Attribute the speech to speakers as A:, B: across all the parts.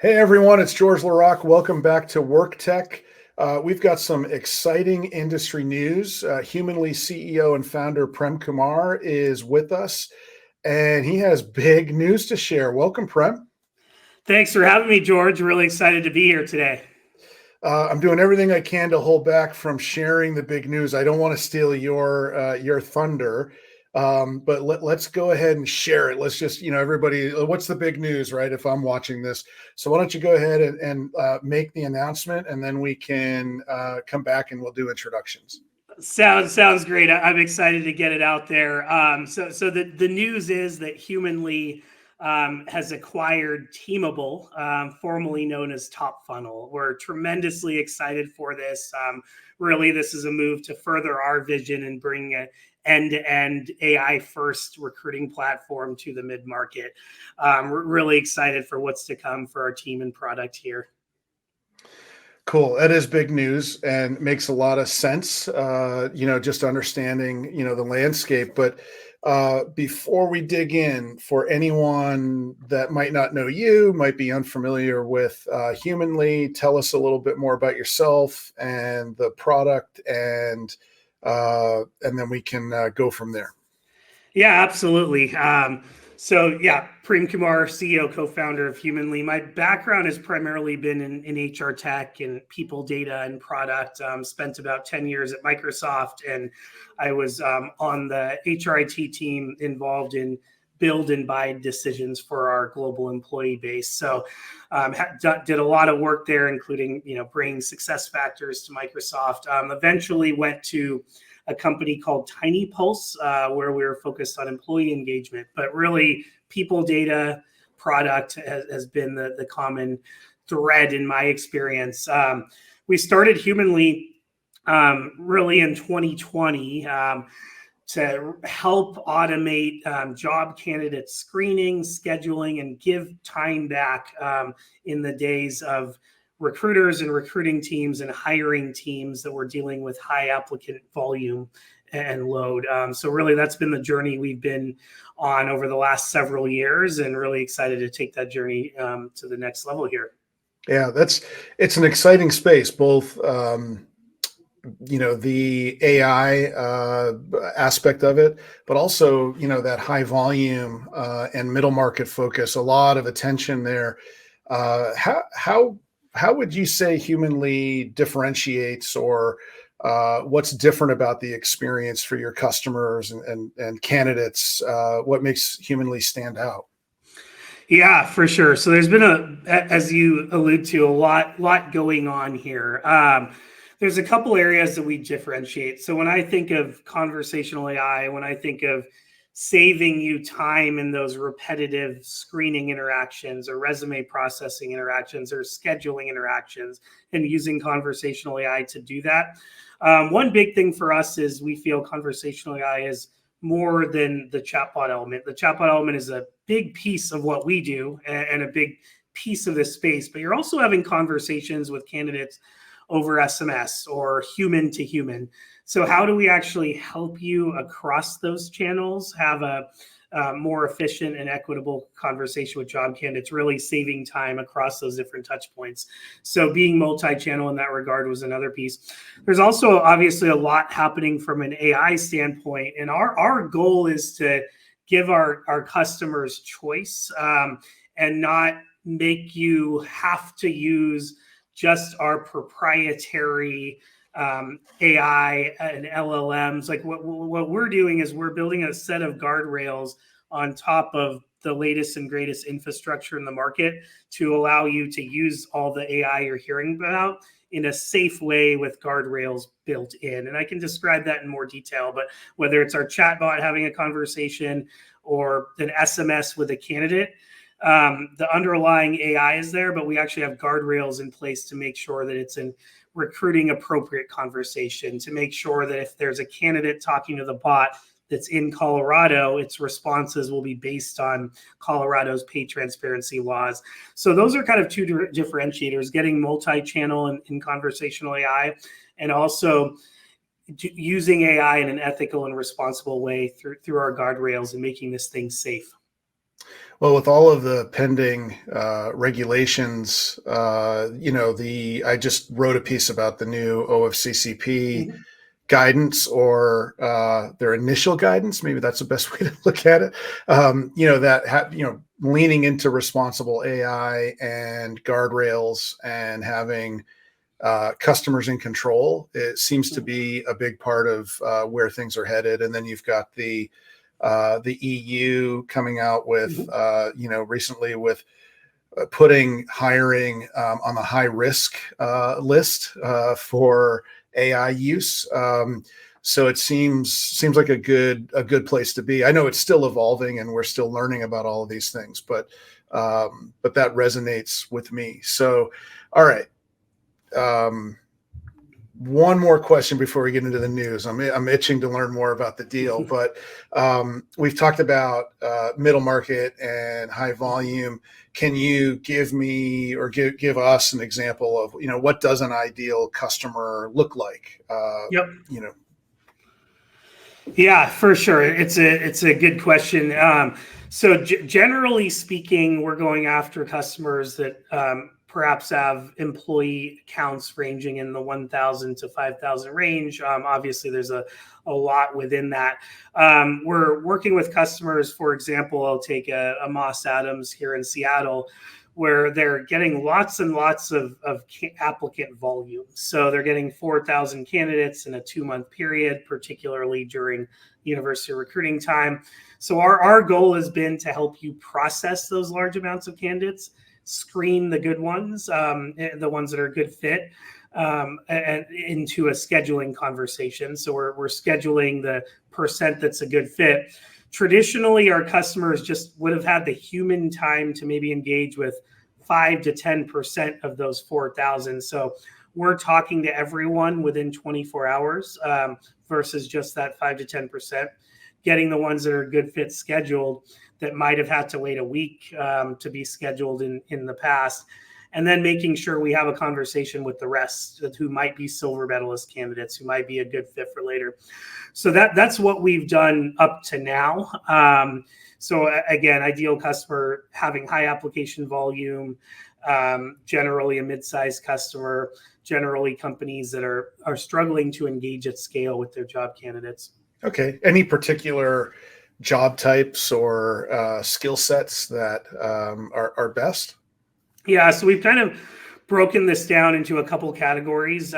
A: Hey everyone, it's George LaRocque. Welcome back to WorkTech. We've got some exciting industry news. Humanly CEO and founder Prem Kumar is with us, and he has big news to share. Welcome, Prem.
B: Thanks for having me, George. Really excited to be here today.
A: I'm doing everything I can to hold back from sharing the big news. I don't want to steal your thunder, but let's go ahead and share it. Let's just, everybody, what's the big news, right? If I'm watching this, so why don't you go ahead and make the announcement, and then we can come back and we'll do introductions.
B: Sounds great. I'm excited to get it out there. So the news is that Humanly has acquired Teamable, formerly known as Top Funnel. We're tremendously excited for this. Really, this is a move to further our vision and bring an end-to-end AI-first recruiting platform to the mid-market. We're really excited for what's to come for our team and product here.
A: Cool. That is big news and makes a lot of sense, just understanding, the landscape. But before we dig in, for anyone that might not know you, might be unfamiliar with Humanly, tell us a little bit more about yourself and the product, and then we can go from there.
B: Yeah, absolutely. Prem Kumar, CEO, co-founder of Humanly. My background has primarily been in HR tech and people data and product. Spent about 10 years at Microsoft, and I was on the HRIT team involved in build and buy decisions for our global employee base. So did a lot of work there, including, bringing success factors to Microsoft. Eventually went to a company called Tiny Pulse, where we were focused on employee engagement, but really people data product has been the common thread in my experience. We started Humanly really in 2020 to help automate job candidate screening, scheduling, and give time back in the days of recruiters and recruiting teams and hiring teams that were dealing with high applicant volume and load. So really, that's been the journey we've been on over the last several years, and really excited to take that journey to the next level here.
A: Yeah, it's an exciting space, both the AI aspect of it, but also that high volume and middle market focus. A lot of attention there. How would you say Humanly differentiates, or what's different about the experience for your customers and candidates? What makes Humanly stand out?
B: Yeah, for sure. So there's been as you allude to, a lot going on here. There's a couple areas that we differentiate. So when I think of conversational AI, when I think of saving you time in those repetitive screening interactions or resume processing interactions or scheduling interactions, and using conversational AI to do that. One big thing for us is we feel conversational AI is more than the chatbot element. The chatbot element is a big piece of what we do and a big piece of this space, but you're also having conversations with candidates over SMS or human to human. So how do we actually help you across those channels have a more efficient and equitable conversation with job candidates, really saving time across those different touch points? So being multi-channel in that regard was another piece. There's also obviously a lot happening from an AI standpoint, and our goal is to give our customers choice and not make you have to use just our proprietary AI and LLMs. Like what we're doing is we're building a set of guardrails on top of the latest and greatest infrastructure in the market to allow you to use all the AI you're hearing about in a safe way with guardrails built in. And I can describe that in more detail, but whether it's our chatbot having a conversation or an SMS with a candidate, the underlying AI is there, but we actually have guardrails in place to make sure that it's in recruiting appropriate conversation, to make sure that if there's a candidate talking to the bot that's in Colorado, its responses will be based on Colorado's pay transparency laws. So those are kind of two differentiators: getting multi-channel in conversational AI, and also using AI in an ethical and responsible way through our guardrails and making this thing safe.
A: Well, with all of the pending regulations, I just wrote a piece about the new OFCCP
B: Mhm.
A: guidance, or their initial guidance. Maybe that's the best way to look at it. Leaning into responsible AI and guardrails and having customers in control. It seems to be a big part of where things are headed. And then you've got the EU coming out with,
B: Mhm.
A: recently with putting hiring on the high risk list for AI use. So it seems like a good place to be. I know it's still evolving and we're still learning about all of these things, but that resonates with me. So, all right. One more question before we get into the news. I'm itching to learn more about the deal, but we've talked about middle market and high volume. Can you give me or give us an example of what does an ideal customer look like?
B: Yep.
A: You know,
B: Yeah, for sure. It's a good question. So generally speaking, we're going after customers that perhaps have employee counts ranging in the 1,000 to 5,000 range. Obviously, there's a lot within that. We're working with customers. For example, I'll take a Moss Adams here in Seattle, where they're getting lots and lots of applicant volume. So they're getting 4,000 candidates in a 2-month period, particularly during university recruiting time. So our goal has been to help you process those large amounts of candidates, screen the good ones, the ones that are a good fit, and into a scheduling conversation. So we're scheduling the percent that's a good fit. Traditionally, our customers just would have had the human time to maybe engage with 5 to 10% of those 4,000. So we're talking to everyone within 24 hours versus just that 5 to 10%, getting the ones that are good fit scheduled that might have had to wait a week to be scheduled in the past. And then making sure we have a conversation with the rest who might be silver medalist candidates, who might be a good fit for later. So that's what we've done up to now. So again, ideal customer having high application volume, generally a mid-sized customer, generally companies that are struggling to engage at scale with their job candidates.
A: okay. Any particular job types or skill sets that are best?
B: Yeah, so we've kind of broken this down into a couple categories.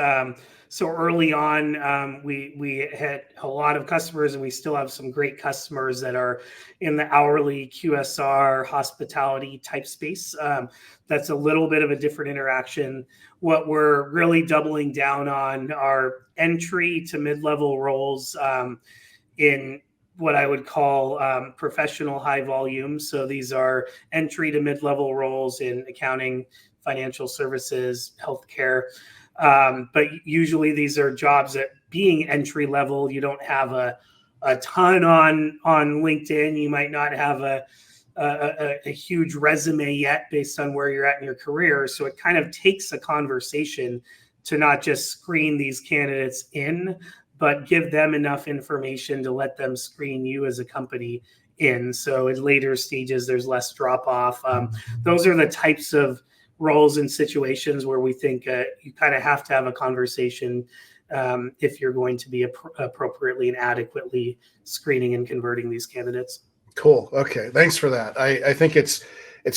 B: So early on, we had a lot of customers, and we still have some great customers that are in the hourly QSR hospitality type space. That's a little bit of a different interaction. What we're really doubling down on are entry to mid-level roles in what I would call professional high volume. So these are entry to mid-level roles in accounting, financial services, healthcare. But usually these are jobs that, being entry level, you don't have a ton on LinkedIn. You might not have a huge resume yet based on where you're at in your career. So it kind of takes a conversation to not just screen these candidates in, but give them enough information to let them screen you as a company in. So in later stages, there's less drop off. Those are the types of roles and situations where we think you kind of have to have a conversation if you're going to be appropriately and adequately screening and converting these candidates.
A: Cool. Okay. Thanks for that. I think it's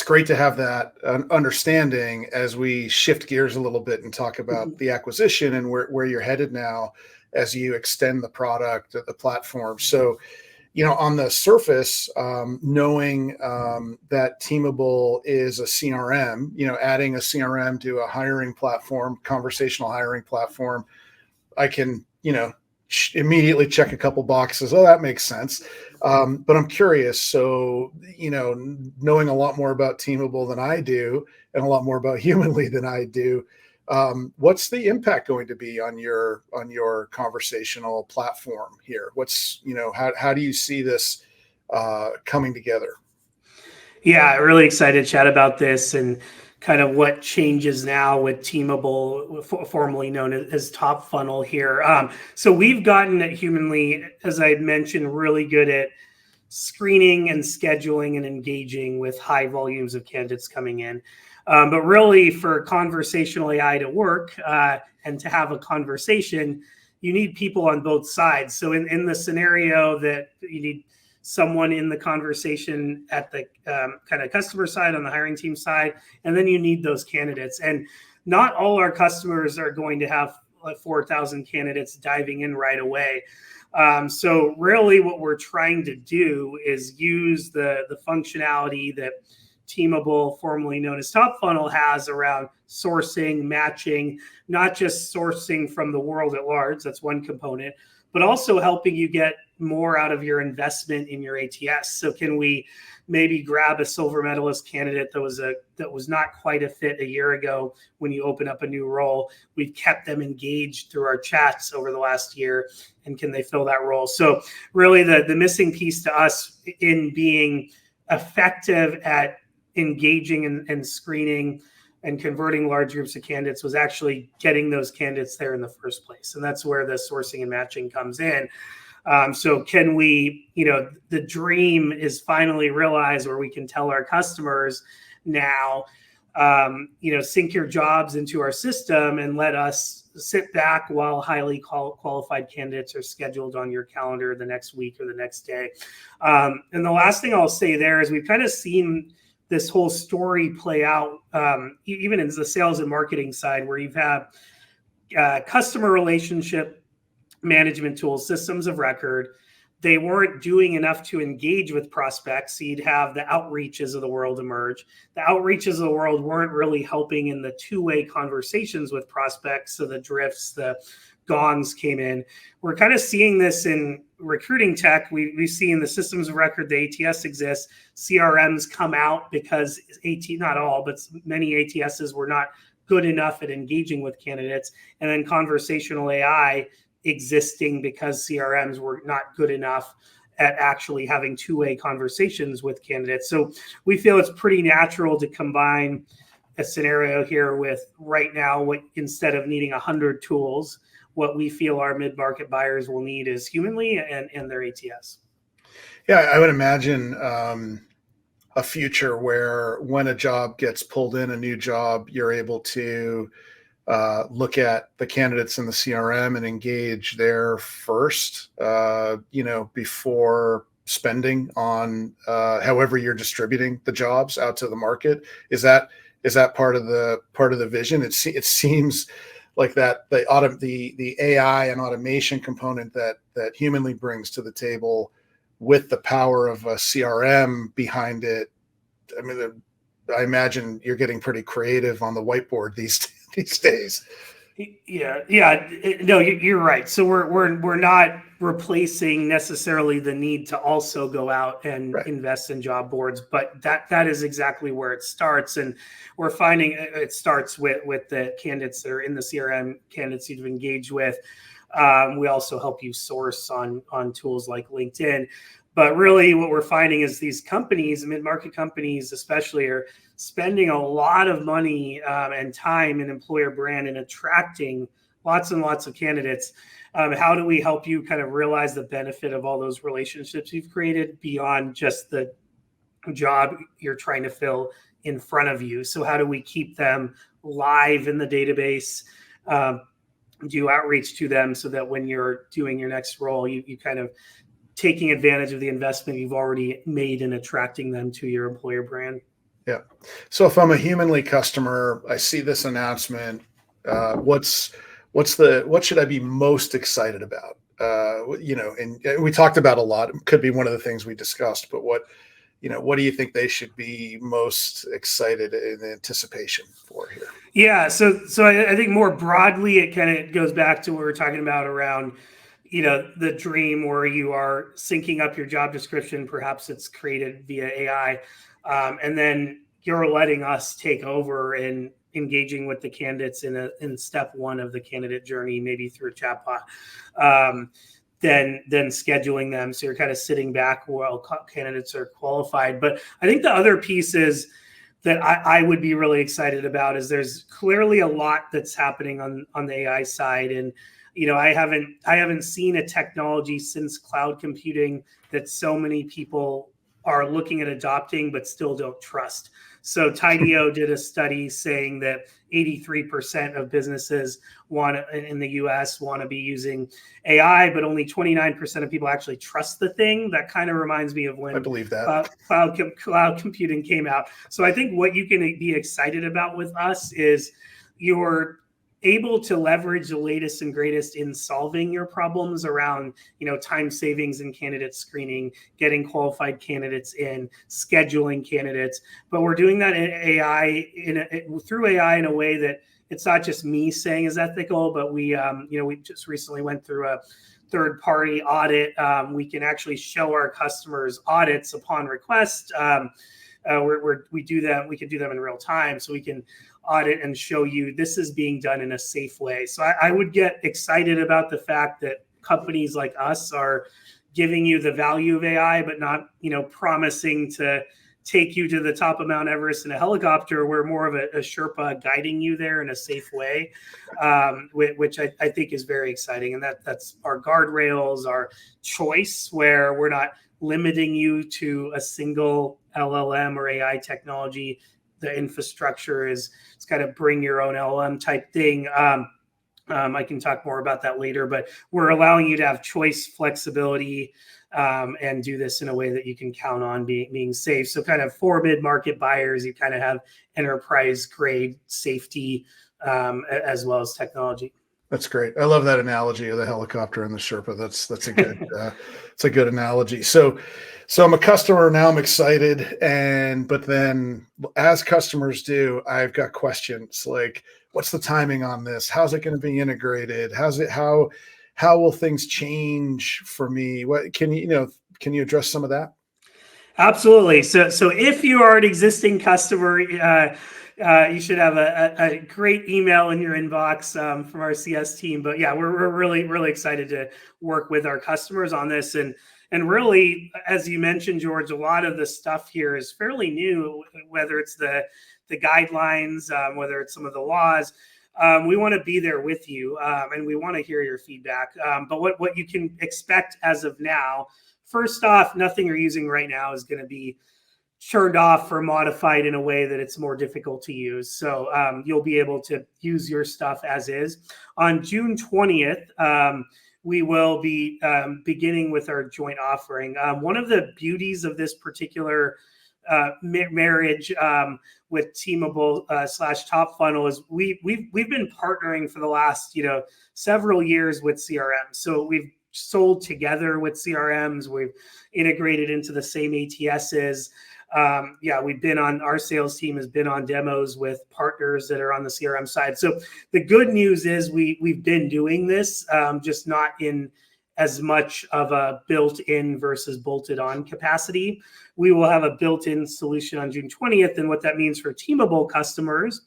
A: great to have that understanding as we shift gears a little bit and talk about the acquisition and where you're headed now as you extend the product, the platform. So, on the surface, knowing that Teamable is a CRM, adding a CRM to a hiring platform, conversational hiring platform, I can, immediately check a couple boxes. Oh, that makes sense. But I'm curious. So, knowing a lot more about Teamable than I do, and a lot more about Humanly than I do, what's the impact going to be on your conversational platform here? What's, how do you see this coming together?
B: Yeah, really excited to chat about this and kind of what changes now with Teamable, formerly known as Top Funnel here. So we've gotten at Humanly, as I had mentioned, really good at screening and scheduling and engaging with high volumes of candidates coming in. But really, for conversational AI to work and to have a conversation, you need people on both sides. So in the scenario that you need someone in the conversation at the kind of customer side, on the hiring team side, and then you need those candidates. And not all our customers are going to have 4,000 candidates diving in right away. So really what we're trying to do is use the functionality that Teamable, formerly known as Top Funnel, has around sourcing, matching, not just sourcing from the world at large, that's one component, but also helping you get more out of your investment in your ATS. So can we maybe grab a silver medalist candidate that was not quite a fit a year ago when you open up a new role? We've kept them engaged through our chats over the last year, and can they fill that role? So really the missing piece to us in being effective at engaging and screening and converting large groups of candidates was actually getting those candidates there in the first place. And that's where the sourcing and matching comes in. So can we, the dream is finally realized where we can tell our customers now, sync your jobs into our system and let us sit back while highly qualified candidates are scheduled on your calendar the next week or the next day. And the last thing I'll say there is we've kind of seen this whole story play out, even in the sales and marketing side, where you've had customer relationship management tools, systems of record. They weren't doing enough to engage with prospects. So you'd have the outreaches of the world emerge. The outreaches of the world weren't really helping in the two-way conversations with prospects. So the drifts, the gongs came in. We're kind of seeing this in recruiting tech. We've seen the systems of record, the ATS exists. CRMs come out because not all, but many ATSs were not good enough at engaging with candidates. And then conversational AI existing because CRMs were not good enough at actually having two-way conversations with candidates. So we feel it's pretty natural to combine a scenario here with right now, what instead of needing 100 tools, what we feel our mid-market buyers will need is humanly and their ATS.
A: Yeah, I would imagine a future where when a job gets pulled in, a new job, you're able to look at the candidates in the CRM and engage there first, before spending on however you're distributing the jobs out to the market. Is that part of the vision? It seems like that the AI and automation component that Humanly brings to the table with the power of a CRM behind it. I mean, I imagine you're getting pretty creative on the whiteboard these days.
B: No, you're right. So we're not replacing necessarily the need to also go out and invest in job boards, but that is exactly where it starts. And we're finding it starts with the candidates that are in the CRM, candidates you've engaged with. We also help you source on tools like LinkedIn. But really what we're finding is these companies, mid-market companies especially, are spending a lot of money and time in employer brand and attracting lots and lots of candidates. How do we help you kind of realize the benefit of all those relationships you've created beyond just the job you're trying to fill in front of you? So how do we keep them live in the database, do outreach to them so that when you're doing your next role, you kind of taking advantage of the investment you've already made in attracting them to your employer brand?
A: Yeah. So if I'm a Humanly customer, I see this announcement. What should I be most excited about? And we talked about a lot. It could be one of the things we discussed, but what do you think they should be most excited in anticipation for here?
B: Yeah. So I think more broadly, it kind of goes back to what we were talking about around, the dream where you are syncing up your job description. Perhaps it's created via AI. And then you're letting us take over and engaging with the candidates in step one of the candidate journey, maybe through a chatbot, then scheduling them. So you're kind of sitting back while candidates are qualified. But I think the other piece is that I would be really excited about is there's clearly a lot that's happening on the AI side. And, I haven't seen a technology since cloud computing that so many people are looking at adopting but still don't trust. So Tideo did a study saying that 83% of businesses in the US want to be using AI, but only 29% of people actually trust the thing. That kind of reminds me of when
A: I believe that
B: cloud computing came out. So I think what you can be excited about with us is you're able to leverage the latest and greatest in solving your problems around, time savings in candidate screening, getting qualified candidates in, scheduling candidates. But we're doing that through AI in a way that it's not just me saying is ethical, but we just recently went through a third-party audit. We can actually show our customers audits upon request. We do them. We can do them in real time, so we can audit and show you this is being done in a safe way. So I would get excited about the fact that companies like us are giving you the value of AI, but not, promising to take you to the top of Mount Everest in a helicopter. We're more of a Sherpa guiding you there in a safe way, which I think is very exciting. And that's our guardrails, our choice, where we're not limiting you to a single LLM or AI technology. The infrastructure is it's kind of bring your own LLM type thing. I can talk more about that later, but we're allowing you to have choice, flexibility, and do this in a way that you can count on being safe. So kind of for mid-market buyers, you kind of have enterprise grade safety as well as technology.
A: That's great. I love that analogy of the helicopter and the Sherpa. That's a good it's a good analogy. So I'm a customer now. I'm excited, but then as customers do, I've got questions like, what's the timing on this? How's it going to be integrated? How will things change for me? What can you address some of that?
B: Absolutely. So if you are an existing customer, you should have a great email in your inbox from our CS team. But yeah, we're really, really excited to work with our customers on this. And really, as you mentioned, George, a lot of the stuff here is fairly new, whether it's the guidelines, whether it's some of the laws. We want to be there with you, and we want to hear your feedback. But what you can expect as of now, first off, nothing you're using right now is going to be turned off or modified in a way that it's more difficult to use. So you'll be able to use your stuff as is. On June 20th, we will be beginning with our joint offering. One of the beauties of this particular marriage with Teamable / Top Funnel is we've been partnering for the last several years with CRMs. So we've sold together with CRMs. We've integrated into the same ATSs. Our sales team has been on demos with partners that are on the CRM side. So the good news is we've been doing this, just not in as much of a built-in versus bolted-on capacity. We will have a built-in solution on June 20th. And what that means for Teamable customers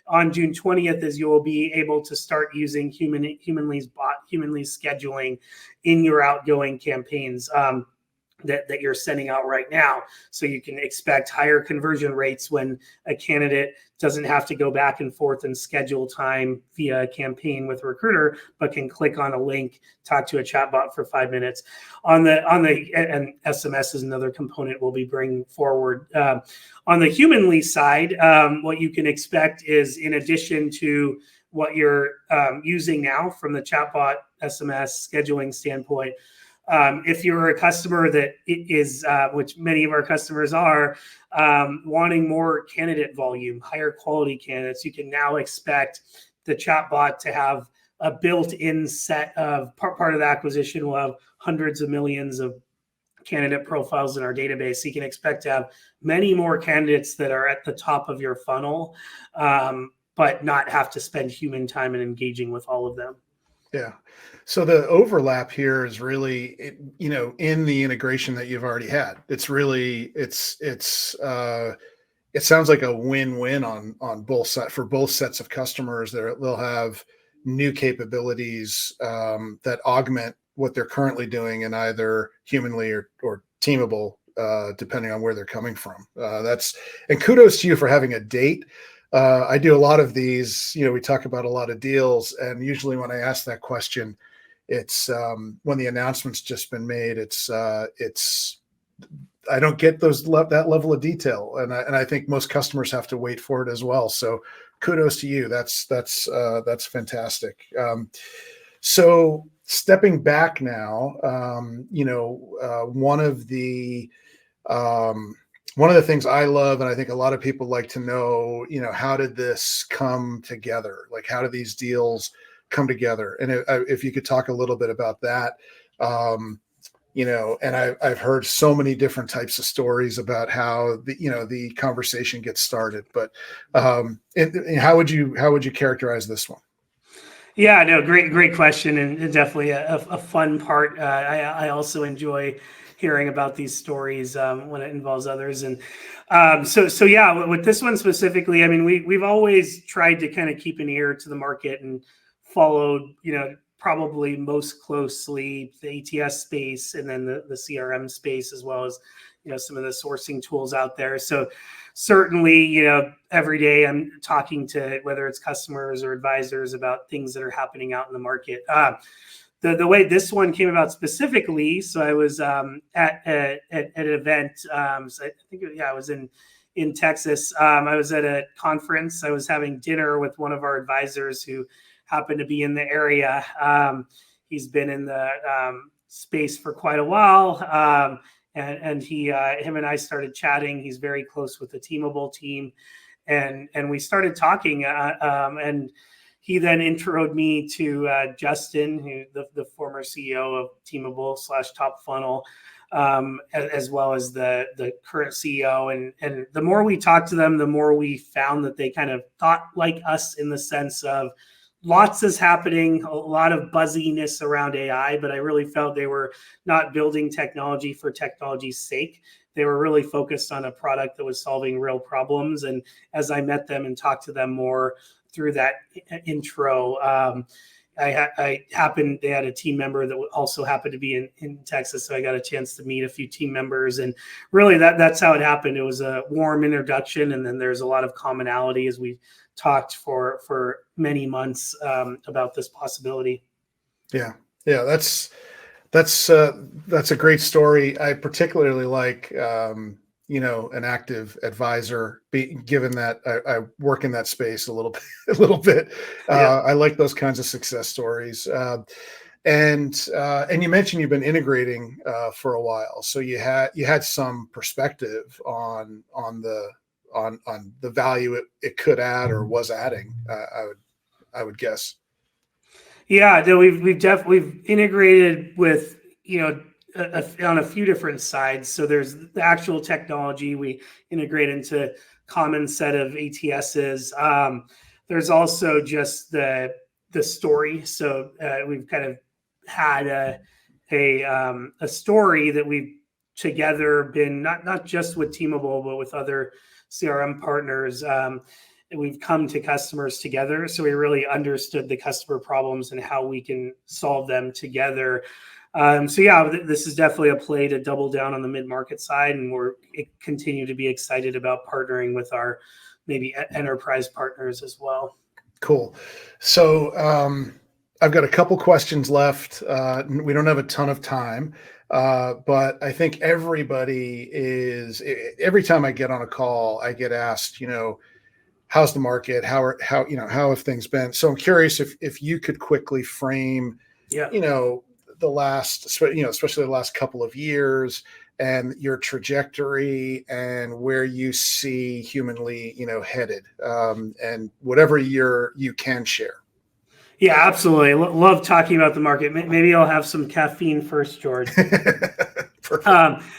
B: on June 20th is you'll be able to start using humanly scheduling in your outgoing campaigns that you're sending out right now. So you can expect higher conversion rates when a candidate doesn't have to go back and forth and schedule time via a campaign with a recruiter, but can click on a link, talk to a chatbot for 5 minutes. And SMS is another component we'll be bringing forward. On the humanly side, what you can expect is, in addition to what you're using now from the chatbot SMS scheduling standpoint, if you're a customer that is, which many of our customers are, wanting more candidate volume, higher quality candidates, you can now expect the chatbot to have a built-in set of part of the acquisition will have hundreds of millions of candidate profiles in our database. So you can expect to have many more candidates that are at the top of your funnel, but not have to spend human time in engaging with all of them.
A: Yeah. So the overlap here is really, in the integration that you've already had. It's really, it sounds like a win-win on both sides for both sets of customers. They'll have new capabilities that augment what they're currently doing in either humanly or Teamable, depending on where they're coming from. And kudos to you for having a date. I do a lot of these, we talk about a lot of deals, and usually when I ask that question, it's when the announcement's just been made, it's I don't get that level of detail, and I think most customers have to wait for it as well. So kudos to you. That's fantastic. So stepping back now, one of the things I love, and I think a lot of people like to know, how did this come together? Like, how do these deals come together? And if you could talk a little bit about that. And I've heard so many different types of stories about how the conversation gets started. But and how would you characterize this one?
B: Yeah, no, great question, and definitely a fun part. I also enjoy hearing about these stories when it involves others, and so yeah, with this one specifically, I mean, we've always tried to kind of keep an ear to the market and followed, probably most closely the ATS space, and then the CRM space, as well as some of the sourcing tools out there. So certainly, every day I'm talking to, whether it's customers or advisors, about things that are happening out in the market. The way this one came about specifically, so I was at an event. So I think, I was in Texas. I was at a conference. I was having dinner with one of our advisors who happened to be in the area. He's been in the space for quite a while. And him and I started chatting. He's very close with the Teamable team, and we started talking. And he then introed me to Justin, who the former CEO of Teamable / Top Funnel, as well as the current CEO. And the more we talked to them, the more we found that they kind of thought like us, in the sense of lots is happening, a lot of buzziness around AI, but I really felt they were not building technology for technology's sake. They were really focused on a product that was solving real problems. And as I met them and talked to them more through that intro, they had a team member that also happened to be in Texas. So I got a chance to meet a few team members, and really that's how it happened. It was a warm introduction. And then there's a lot of commonality as we talked for many months about this possibility.
A: Yeah. That's a great story. I particularly like, an active advisor, given that I work in that space a little bit.
B: Yeah.
A: I like those kinds of success stories. And you mentioned you've been integrating for a while, so you had some perspective on the value it could add or was adding. I would guess.
B: Yeah, no, we've integrated with on a few different sides. So there's the actual technology. We integrate into common set of ATSs. There's also just the story. So we've kind of had a story that we've together been not just with Teamable, but with other CRM partners. We've come to customers together. So we really understood the customer problems and how we can solve them together. So yeah, this is definitely a play to double down on the mid-market side, and we're continue to be excited about partnering with our maybe enterprise partners as well.
A: Cool. So I've got a couple questions left. We don't have a ton of time, but I think every time I get on a call, I get asked, how's the market? How have things been? So I'm curious if you could quickly frame,
B: Yeah.
A: especially the last couple of years, and your trajectory and where you see humanly, headed, and whatever you can share.
B: Yeah, absolutely. Love talking about the market. Maybe I'll have some caffeine first, George.
A: Perfect.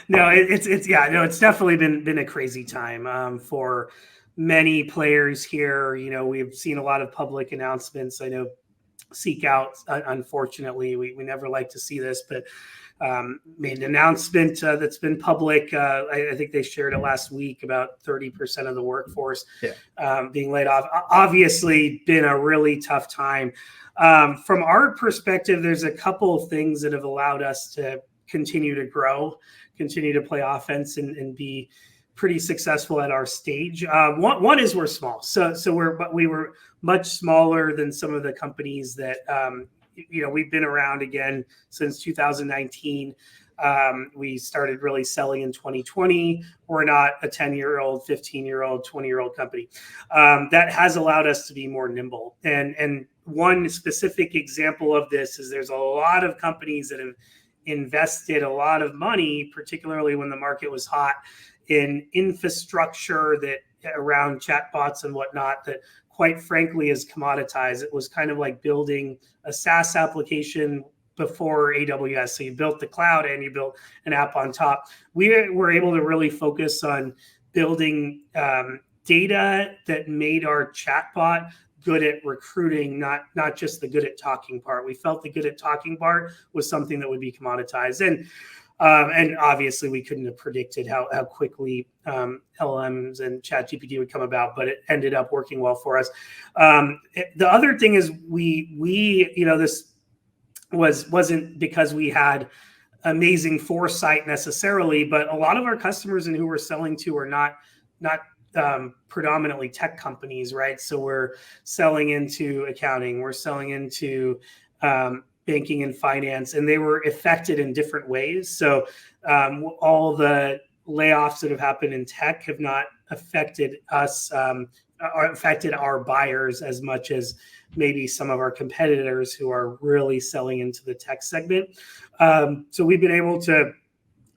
B: No, it's definitely been a crazy time for many players here. We've seen a lot of public announcements. I know Seek Out, unfortunately, we never like to see this, but made an announcement that's been public. I think they shared it last week, about 30% of the workforce being laid off. Obviously, been a really tough time. From our perspective, there's a couple of things that have allowed us to continue to grow, continue to play offense, and be pretty successful at our stage. One is we're small, so we were much smaller than some of the companies that we've been around again since 2019. We started really selling in 2020. We're not a 10-year-old, 15-year-old, 20-year-old company. That has allowed us to be more nimble. And one specific example of this is there's a lot of companies that have invested a lot of money, particularly when the market was hot, in infrastructure that around chatbots and whatnot that quite frankly is commoditized. It was kind of like building a SaaS application before AWS. So you built the cloud and you built an app on top. We were able to really focus on building data that made our chatbot good at recruiting, not just the good at talking part. We felt the good at talking part was something that would be commoditized. And obviously we couldn't have predicted how quickly LLMs and ChatGPT would come about, but it ended up working well for us. The other thing is we this wasn't because we had amazing foresight necessarily, but a lot of our customers and who we're selling to are not predominantly tech companies, right? So we're selling into accounting, we're selling into banking and finance, and they were affected in different ways. So all the layoffs that have happened in tech have not affected us or affected our buyers as much as maybe some of our competitors who are really selling into the tech segment. So we've been able to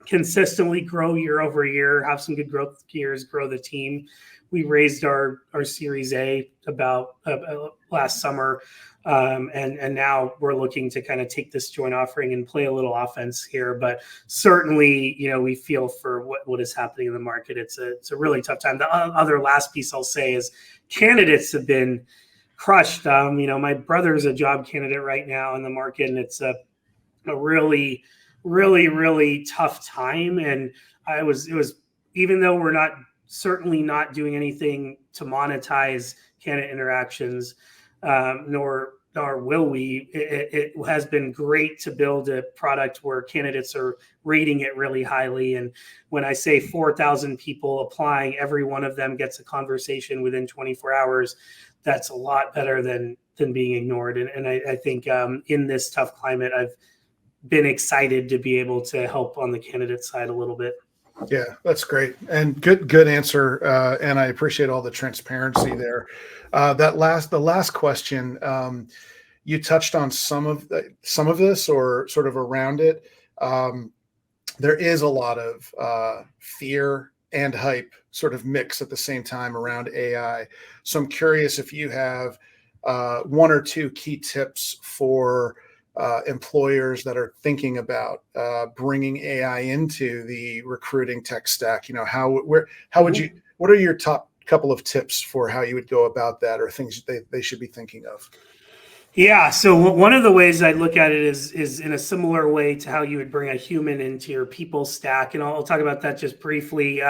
B: consistently grow year over year, have some good growth years, grow the team. We raised our Series A about last summer. And now we're looking to kind of take this joint offering and play a little offense here. But certainly, we feel for what is happening in the market. It's a really tough time. The other last piece I'll say is candidates have been crushed. My brother's a job candidate right now in the market, and it's a really, really, really tough time. And it was even though we're certainly not doing anything to monetize candidate interactions, nor will we. It has been great to build a product where candidates are rating it really highly. And when I say 4,000 people applying, every one of them gets a conversation within 24 hours. That's a lot better than being ignored. And I think in this tough climate, I've been excited to be able to help on the candidate side a little bit.
A: Yeah, that's great. And good answer. And I appreciate all the transparency there. The last question, you touched on some of this or sort of around it. There is a lot of fear and hype sort of mix at the same time around AI. So I'm curious if you have one or two key tips for employers that are thinking about bringing AI into the recruiting tech stack. What are your top couple of tips for how you would go about that, or things they should be thinking of?
B: Yeah. So one of the ways I look at it is in a similar way to how you would bring a human into your people stack. And I'll talk about that just briefly.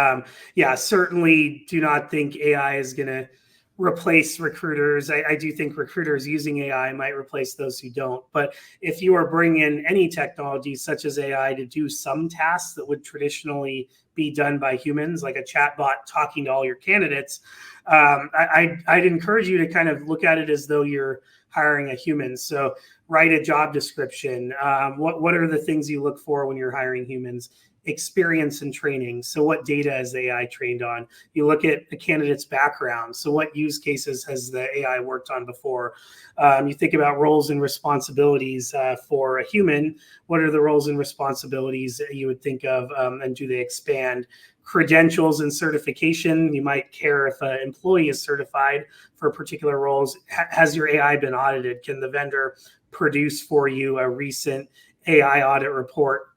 B: Certainly do not think AI is going to replace recruiters. I do think recruiters using AI might replace those who don't. But if you are bringing any technology such as AI to do some tasks that would traditionally be done by humans, like a chatbot talking to all your candidates, I'd encourage you to kind of look at it as though you're hiring a human. So write a job description. What are the things you look for when you're hiring humans? Experience and training. So what data is the AI trained on? You look at the candidate's background. So what use cases has the AI worked on before? You think about roles and responsibilities for a human. What are the roles and responsibilities that you would think of, and do they expand? Credentials and certification. You might care if an employee is certified for particular roles. Has your AI been audited? Can the vendor produce for you a recent AI audit report?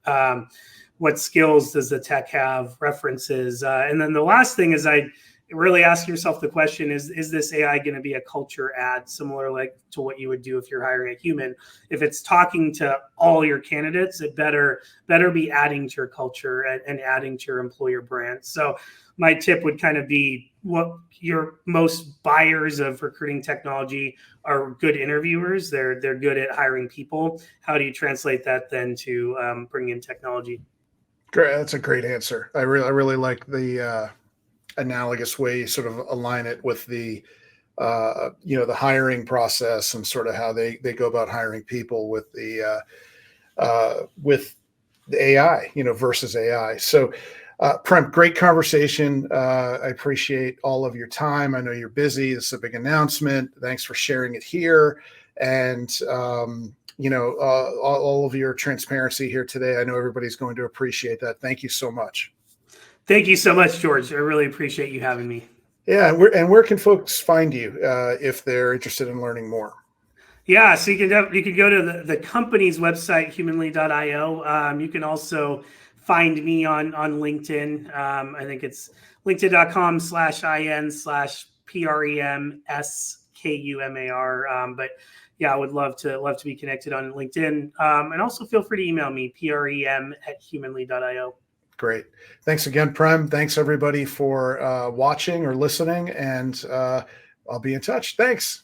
B: What skills does the tech have? References. And then the last thing is I really ask yourself the question, is this AI going to be a culture add, similar like to what you would do if you're hiring a human? If it's talking to all your candidates, it better be adding to your culture and adding to your employer brand. So my tip would kind of be, what your most buyers of recruiting technology are good interviewers. They're good at hiring people. How do you translate that then to bring in technology?
A: Great. That's a great answer. I really like the analogous way you sort of align it with the the hiring process and sort of how they go about hiring people with the AI, versus AI. So, Prem, great conversation. I appreciate all of your time. I know you're busy. This is a big announcement. Thanks for sharing it here. And, all of your transparency here today. I know everybody's going to appreciate that. Thank you so much.
B: Thank you so much, George. I really appreciate you having me.
A: Yeah. And where can folks find you if they're interested in learning more?
B: Yeah, so you can go to the company's website, humanly.io. You can also find me on LinkedIn. I think it's linkedin.com/in/PREMSKUMAR. But yeah, I would love to be connected on LinkedIn. And also feel free to email me, prem@humanly.io.
A: Great. Thanks again, Prem. Thanks everybody for watching or listening, and I'll be in touch. Thanks.